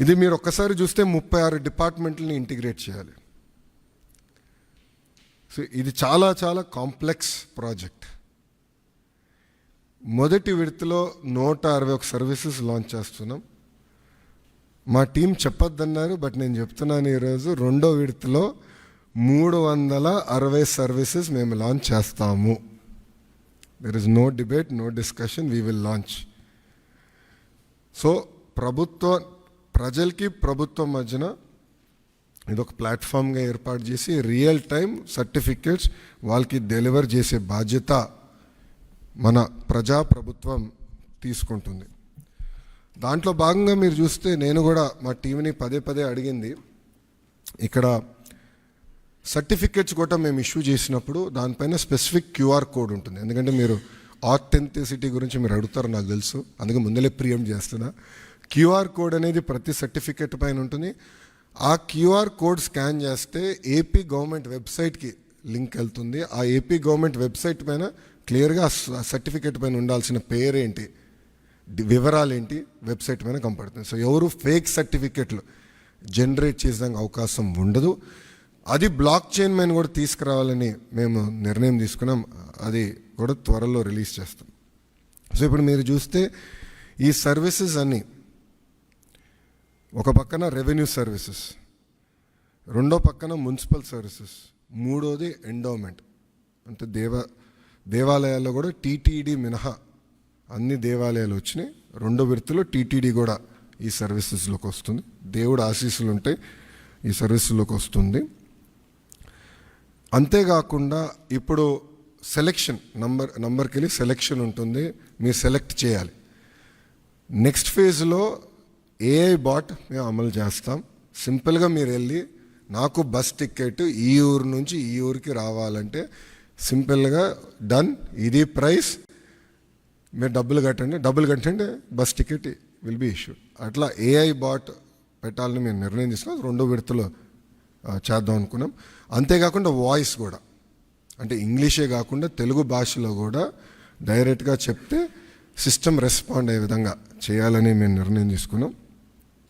ఇది మీరు ఒక్కసారి చూస్తే 36 డిపార్ట్మెంట్లని ఇంటిగ్రేట్ చేయాలి. సో ఇది చాలా చాలా కాంప్లెక్స్ ప్రాజెక్ట్. మొదటి విడతలో 161 సర్వీసెస్ లాంచ్ చేస్తున్నాం. మా టీం చెప్పొద్దన్నారు, బట్ నేను చెప్తున్నాను ఈరోజు రెండో విడతలో 360 సర్వీసెస్ మేము లాంచ్ చేస్తాము. There is no debate, no discussion, we will launch. So ప్రజలకి ప్రభుత్వం మధ్యన ఇదొక ప్లాట్ఫామ్గా ఏర్పాటు చేసి రియల్ టైం సర్టిఫికేట్స్ వాళ్ళకి డెలివర్ చేసే బాధ్యత మన ప్రభుత్వం తీసుకుంటుంది. దాంట్లో భాగంగా మీరు చూస్తే నేను కూడా మా టీంని పదే అడిగింది, ఇక్కడ సర్టిఫికేట్స్ కూడా మేము ఇష్యూ చేసినప్పుడు దానిపైన స్పెసిఫిక్ క్యూఆర్ కోడ్ ఉంటుంది. ఎందుకంటే మీరు ఆథెంటిసిటీ గురించి మీరు అడుగుతారు నాకు తెలుసు, అందుకే ముందలే ప్రియంప్ట్ చేస్తున్నా. క్యూఆర్ కోడ్ అనేది ప్రతి సర్టిఫికేట్ పైన ఉంటుంది. ఆ క్యూఆర్ కోడ్ స్కాన్ చేస్తే ఏపీ గవర్నమెంట్ వెబ్సైట్కి లింక్ వెళ్తుంది. ఆ ఏపీ గవర్నమెంట్ వెబ్సైట్ పైన క్లియర్గా సర్టిఫికేట్ పైన ఉండాల్సిన పేరేంటి, వివరాలు ఏంటి వెబ్సైట్ పైన కనపడుతుంది. సో ఎవరు ఫేక్ సర్టిఫికేట్లు జనరేట్ చేసేదానికి అవకాశం ఉండదు. అది బ్లాక్ చైన్ పైన కూడా తీసుకురావాలని మేము నిర్ణయం తీసుకున్నాం. అది కూడా త్వరలో రిలీజ్ చేస్తాం. సో ఇప్పుడు మీరు చూస్తే ఈ సర్వీసెస్ అన్నీ ఒక పక్కన రెవెన్యూ సర్వీసెస్, రెండో పక్కన మున్సిపల్ సర్వీసెస్, మూడోది ఎండోమెంట్. అంటే దేవాలయాల్లో కూడా టీటీడీ మినహా అన్ని దేవాలయాలు వచ్చినాయి. రెండో విడతలో టీటీడీ కూడా ఈ సర్వీసెస్లోకి వస్తుంది. దేవుడు ఆశీస్సులు ఉంటే ఈ సర్వీసుల్లోకి వస్తుంది. అంతేకాకుండా ఇప్పుడు సెలెక్షన్ నంబర్కి వెళ్ళి సెలెక్షన్ ఉంటుంది, మీరు సెలెక్ట్ చేయాలి. నెక్స్ట్ ఫేజ్లో ఏఐ బాట్ మేము అమలు చేస్తాం. సింపుల్గా మీరు వెళ్ళి నాకు బస్ టికెట్ ఈ ఊరు నుంచి ఈ ఊరికి రావాలంటే సింపుల్గా డన్, ఇది ప్రైస్, మీరు డబ్బులు కట్టండి bus ticket will be issued. అట్లా ఏఐ బాట్ పెట్టాలని మేము నిర్ణయం తీసుకున్నాం. రెండో విడతలో చేద్దాం అనుకున్నాం. అంతేకాకుండా వాయిస్ కూడా, అంటే ఇంగ్లీషే కాకుండా తెలుగు భాషలో కూడా డైరెక్ట్గా చెప్తే సిస్టమ్ రెస్పాండ్ అయ్యే విధంగా చేయాలని మేము నిర్ణయం తీసుకున్నాం.